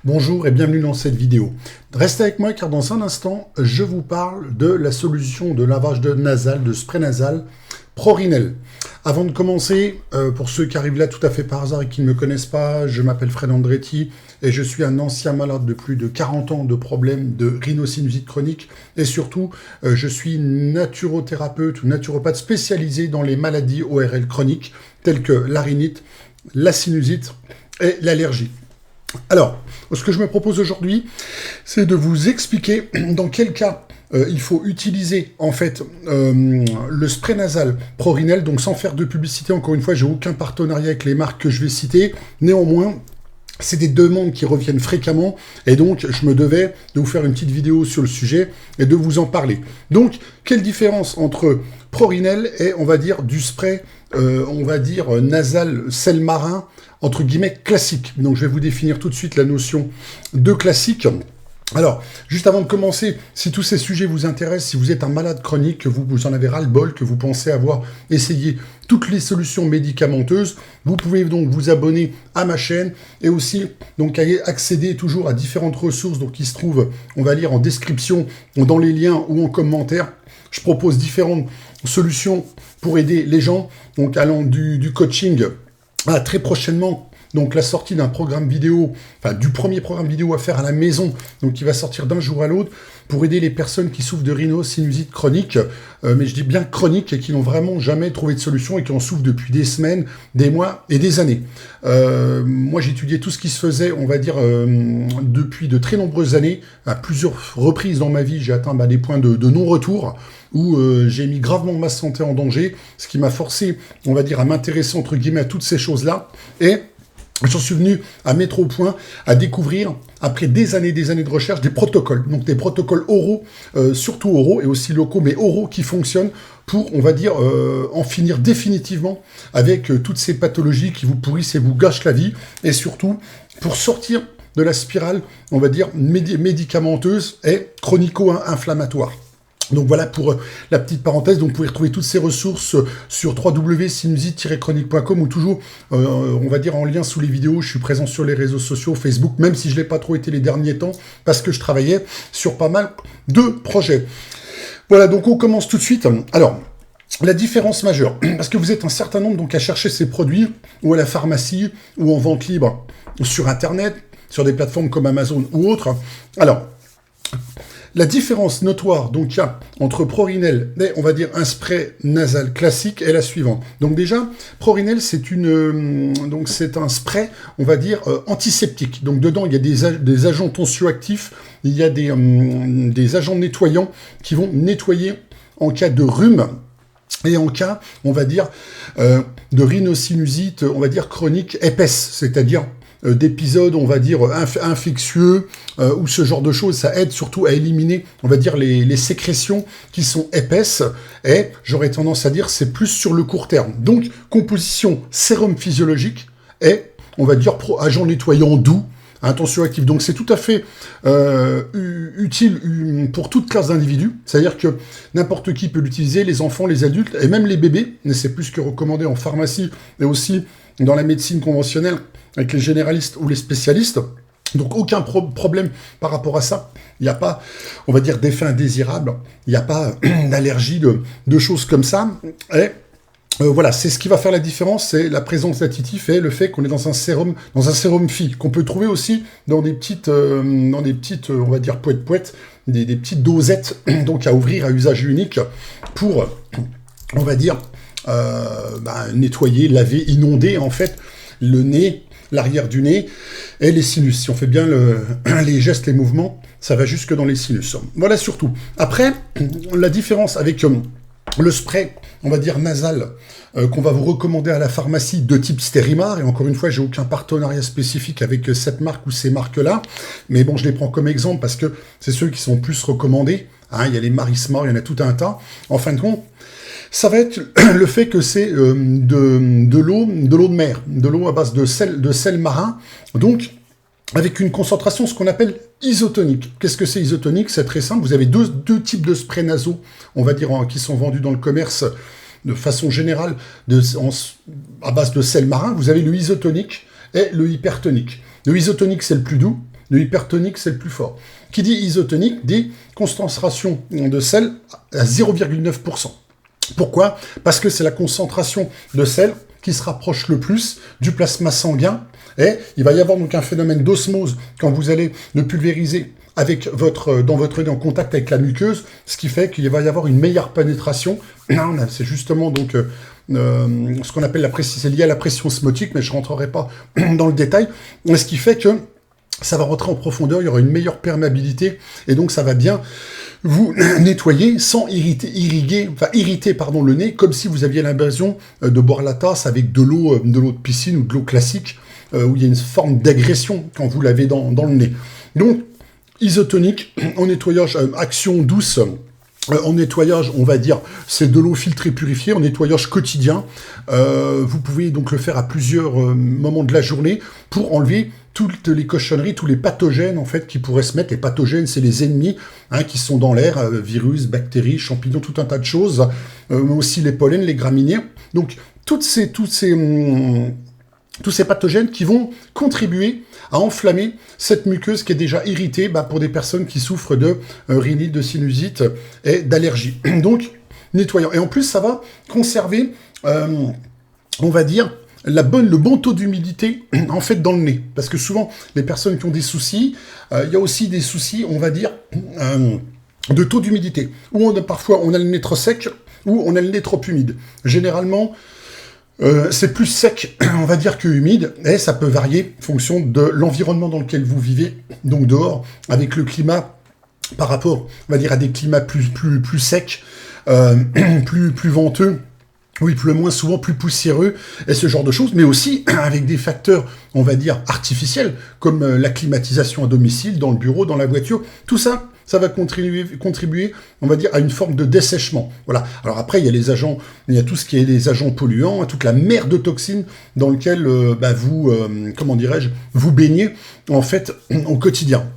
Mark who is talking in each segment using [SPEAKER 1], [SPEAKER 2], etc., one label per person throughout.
[SPEAKER 1] Bonjour et bienvenue dans cette vidéo. Restez avec moi car dans un instant, je vous parle de la solution de lavage nasal, de spray nasal Prorinel. Avant de commencer, pour ceux qui arrivent là tout à fait par hasard et qui ne me connaissent pas, je m'appelle Fred Andretti et je suis un ancien malade de plus de 40 ans de problèmes de rhinosinusites chronique et surtout, je suis naturothérapeute ou naturopathe spécialisé dans les maladies ORL chroniques telles que la rhinite, la sinusite et l'allergie. Alors, ce que je me propose aujourd'hui, c'est de vous expliquer dans quel cas il faut utiliser en fait le spray nasal Prorinel, donc sans faire de publicité. Encore une fois, j'ai aucun partenariat avec les marques que je vais citer. Néanmoins, c'est des demandes qui reviennent fréquemment et donc je me devais de vous faire une petite vidéo sur le sujet et de vous en parler. Donc, quelle différence entre Prorinel et, on va dire, du spray, nasal sel marin, entre guillemets, classique. Donc, je vais vous définir tout de suite la notion de classique. Alors, juste avant de commencer, si tous ces sujets vous intéressent, si vous êtes un malade chronique, que vous en avez ras-le-bol, que vous pensez avoir essayé toutes les solutions médicamenteuses, vous pouvez donc vous abonner à ma chaîne et aussi donc accéder toujours à différentes ressources donc, qui se trouvent, on va lire en description, dans les liens ou en commentaire. Je propose différentes solutions pour aider les gens, donc allant du coaching à très prochainement, donc la sortie d'un programme vidéo, enfin du premier programme vidéo à faire à la maison, donc qui va sortir d'un jour à l'autre, pour aider les personnes qui souffrent de rhinosinusites chronique, mais je dis bien chronique, et qui n'ont vraiment jamais trouvé de solution, et qui en souffrent depuis des semaines, des mois et des années. Moi j'ai étudié tout ce qui se faisait, on va dire, depuis de très nombreuses années, à plusieurs reprises dans ma vie, j'ai atteint des points de non-retour, où j'ai mis gravement ma santé en danger, ce qui m'a forcé, on va dire, à m'intéresser, entre guillemets, à toutes ces choses-là, et j'en suis venu à mettre au point, à découvrir, après des années de recherche, des protocoles. Donc des protocoles oraux, surtout oraux, et aussi locaux, mais oraux qui fonctionnent pour, on va dire, en finir définitivement avec toutes ces pathologies qui vous pourrissent et vous gâchent la vie, et surtout pour sortir de la spirale, on va dire, médicamenteuse et chronico-inflammatoire. Donc voilà pour la petite parenthèse. Donc vous pouvez retrouver toutes ces ressources sur www.sinusite-chronique.com ou toujours, on va dire, en lien sous les vidéos. Je suis présent sur les réseaux sociaux, Facebook, même si je ne l'ai pas trop été les derniers temps, parce que je travaillais sur pas mal de projets. Voilà, donc on commence tout de suite. Alors, la différence majeure, parce que vous êtes un certain nombre donc à chercher ces produits, ou à la pharmacie, ou en vente libre, sur Internet, sur des plateformes comme Amazon ou autres. Alors, la différence notoire donc il y a entre Prorinel et, on va dire, un spray nasal classique est la suivante. Donc déjà, Prorinel, c'est un spray, on va dire, antiseptique. Donc dedans, il y a des agents tensioactifs, il y a des agents nettoyants qui vont nettoyer en cas de rhume et en cas, on va dire, de rhinosinusite, on va dire, chronique épaisse, c'est-à-dire d'épisodes, on va dire, infectieux, ou ce genre de choses. Ça aide surtout à éliminer, on va dire, les sécrétions qui sont épaisses, et j'aurais tendance à dire c'est plus sur le court terme. Donc, composition sérum physiologique et, on va dire, agent nettoyant doux, tensioactif. Donc c'est tout à fait utile pour toute classe d'individus. C'est-à-dire que n'importe qui peut l'utiliser, les enfants, les adultes, et même les bébés, mais c'est plus que recommandé en pharmacie, et aussi dans la médecine conventionnelle, avec les généralistes ou les spécialistes. Donc aucun problème par rapport à ça. Il n'y a pas, on va dire, d'effet indésirable. Il n'y a pas d'allergie, de choses comme ça. Et voilà, c'est ce qui va faire la différence, c'est la présence d'additifs et le fait qu'on est dans un sérum phi, qu'on peut trouver aussi dans des petites, on va dire, poètes, des petites dosettes, donc à ouvrir à usage unique pour, on va dire, nettoyer, laver, inonder, en fait, le nez, l'arrière du nez et les sinus. Si on fait bien les gestes, les mouvements, ça va jusque dans les sinus. Voilà surtout. Après, la différence avec le spray, on va dire, nasal, qu'on va vous recommander à la pharmacie de type Stérimar, et encore une fois, j'ai aucun partenariat spécifique avec cette marque ou ces marques-là, mais bon, je les prends comme exemple parce que c'est ceux qui sont plus recommandés. Il y a les Marismar, il y en a tout un tas. En fin de compte, ça va être le fait que c'est de l'eau de mer, de l'eau à base de sel marin, donc avec une concentration, ce qu'on appelle isotonique. Qu'est-ce que c'est isotonique? C'est très simple, vous avez deux types de sprays nasaux, on va dire, qui sont vendus dans le commerce de façon générale à base de sel marin. Vous avez le isotonique et le hypertonique. Le isotonique, c'est le plus doux, Le hypertonique, c'est le plus fort. Qui dit isotonique dit concentration de sel à 0,9%. Pourquoi? Parce que c'est la concentration de sel qui se rapproche le plus du plasma sanguin. Et il va y avoir donc un phénomène d'osmose quand vous allez le pulvériser avec dans votre nez en contact avec la muqueuse, ce qui fait qu'il va y avoir une meilleure pénétration. C'est justement donc ce qu'on appelle c'est lié à la pression osmotique, mais je ne rentrerai pas dans le détail. Ce qui fait que ça va rentrer en profondeur, il y aura une meilleure perméabilité, et donc ça va bien vous nettoyer sans irriter le nez, comme si vous aviez l'impression de boire la tasse avec de l'eau de piscine ou de l'eau classique, où il y a une forme d'agression quand vous l'avez dans le nez. Donc, isotonique, en nettoyage, action douce, en nettoyage, on va dire, c'est de l'eau filtrée purifiée, en nettoyage quotidien. Vous pouvez donc le faire à plusieurs moments de la journée pour enlever toutes les cochonneries, tous les pathogènes en fait qui pourraient se mettre. Les pathogènes, c'est les ennemis qui sont dans l'air, virus, bactéries, champignons, tout un tas de choses, mais aussi les pollens, les graminées. Donc tous ces pathogènes qui vont contribuer à enflammer cette muqueuse qui est déjà irritée pour des personnes qui souffrent de rhinite, de sinusite et d'allergie. Donc, nettoyant. Et en plus, ça va conserver, on va dire, le bon taux d'humidité en fait dans le nez. Parce que souvent, les personnes qui ont des soucis, il y a aussi des soucis, on va dire, de taux d'humidité. Où parfois, on a le nez trop sec, ou on a le nez trop humide. Généralement, c'est plus sec, on va dire, que humide, et ça peut varier en fonction de l'environnement dans lequel vous vivez, donc dehors, avec le climat, par rapport, on va dire, à des climats plus secs, plus venteux, oui, moins souvent plus poussiéreux, et ce genre de choses, mais aussi avec des facteurs, on va dire, artificiels, comme la climatisation à domicile, dans le bureau, dans la voiture, tout ça, ça va contribuer, on va dire, à une forme de dessèchement. Voilà. Alors après, il y a les agents, il y a tout ce qui est les agents polluants, toute la mer de toxines dans lequel vous, comment dirais-je, vous baignez, en fait, au quotidien.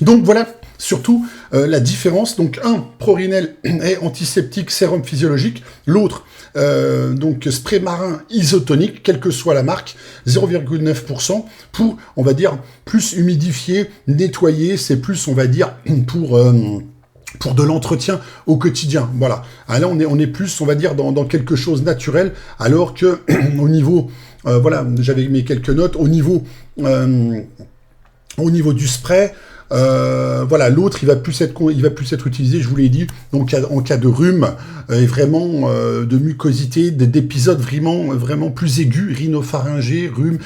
[SPEAKER 1] Donc voilà, surtout, la différence. Donc un, Prorinel est antiseptique, sérum physiologique. L'autre, donc spray marin isotonique, quelle que soit la marque, 0,9% pour, on va dire, plus humidifier, nettoyer. C'est plus, on va dire, pour de l'entretien au quotidien. Voilà. Là, on est plus, on va dire, dans quelque chose naturel, alors que au niveau, voilà, j'avais mis quelques notes, au niveau du spray, voilà, l'autre, il va plus être utilisé, je vous l'ai dit, donc en cas de rhume, et vraiment de mucosité, d'épisodes vraiment plus aigus, rhinopharyngés, rhume,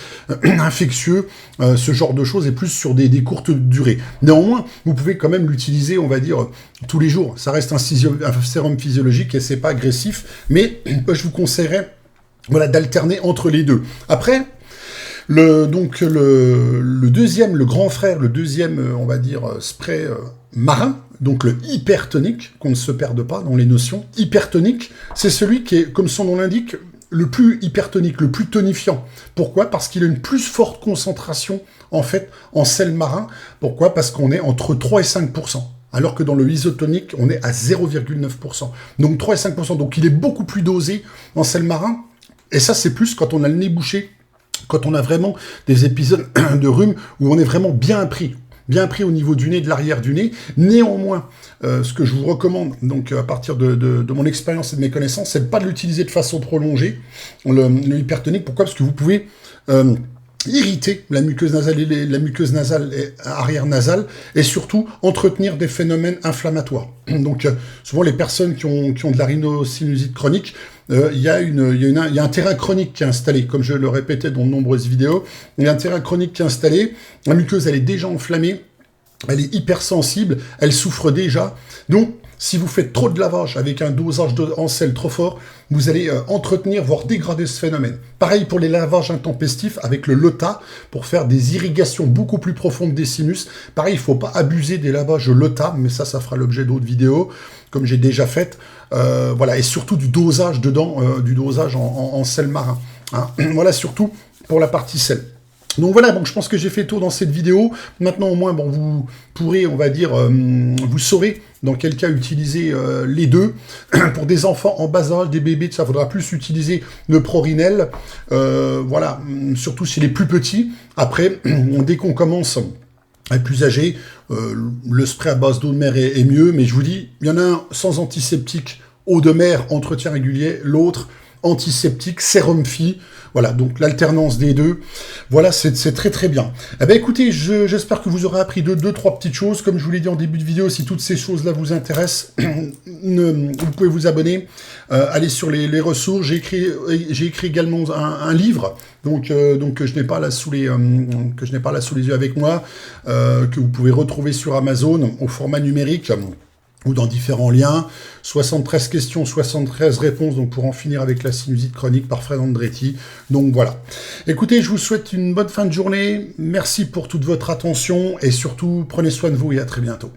[SPEAKER 1] infectieux, ce genre de choses, et plus sur des courtes durées. Néanmoins, vous pouvez quand même l'utiliser, on va dire, tous les jours. Ça reste un sérum physiologique et c'est pas agressif, mais je vous conseillerais, voilà, d'alterner entre les deux. Après, le deuxième, le grand frère, le deuxième, on va dire, spray marin, donc le hypertonique, qu'on ne se perde pas dans les notions. Hypertonique, c'est celui qui est, comme son nom l'indique, le plus hypertonique, le plus tonifiant. Pourquoi? Parce qu'il a une plus forte concentration, en fait, en sel marin. Pourquoi? Parce qu'on est entre 3 et 5%. Alors que dans le isotonique, on est à 0,9%. Donc 3 et 5%. Donc il est beaucoup plus dosé en sel marin. Et ça, c'est plus quand on a le nez bouché, quand on a vraiment des épisodes de rhume où on est vraiment bien pris au niveau du nez, de l'arrière du nez. Néanmoins, ce que je vous recommande, donc à partir de mon expérience et de mes connaissances, c'est de pas de l'utiliser de façon prolongée, le hypertonique. Pourquoi? Parce que vous pouvez irriter la muqueuse nasale et arrière nasale, et surtout entretenir des phénomènes inflammatoires. Donc souvent les personnes qui ont de la rhinosinusite chronique, il y a un terrain chronique qui est installé, comme je le répétais dans de nombreuses vidéos, il y a un terrain chronique qui est installé, la muqueuse elle est déjà enflammée, elle est hypersensible, elle souffre déjà, donc si vous faites trop de lavage avec un dosage en sel trop fort, vous allez entretenir, voire dégrader ce phénomène. Pareil pour les lavages intempestifs avec le LOTA, pour faire des irrigations beaucoup plus profondes des sinus. Pareil, il ne faut pas abuser des lavages LOTA, mais ça fera l'objet d'autres vidéos, comme j'ai déjà fait. Voilà, et surtout du dosage dedans, du dosage en sel marin. Hein. Voilà, surtout pour la partie sel. Donc voilà, bon, je pense que j'ai fait le tour dans cette vidéo. Maintenant, au moins, bon, vous pourrez, on va dire, vous saurez dans quel cas utiliser les deux. Pour des enfants en bas âge, des bébés, ça faudra plus utiliser le Prorinel. Voilà, surtout chez les plus petits. Après, dès qu'on commence est plus âgé, le spray à base d'eau de mer est mieux, mais je vous dis, il y en a un sans antiseptique, eau de mer, entretien régulier, l'autre antiseptique, sérum Phi. Voilà, donc l'alternance des deux, voilà, c'est très très bien. Eh ben écoutez, j'espère que vous aurez appris deux, trois petites choses. Comme je vous l'ai dit en début de vidéo, si toutes ces choses-là vous intéressent, vous pouvez vous abonner, aller sur les ressources. J'ai écrit également un livre, donc que je n'ai pas là sous les yeux avec moi, que vous pouvez retrouver sur Amazon au format numérique, ou dans différents liens, 73 questions, 73 réponses, donc pour en finir avec la sinusite chronique par Fred Andretti. Donc voilà. Écoutez, je vous souhaite une bonne fin de journée, merci pour toute votre attention, et surtout, prenez soin de vous et à très bientôt.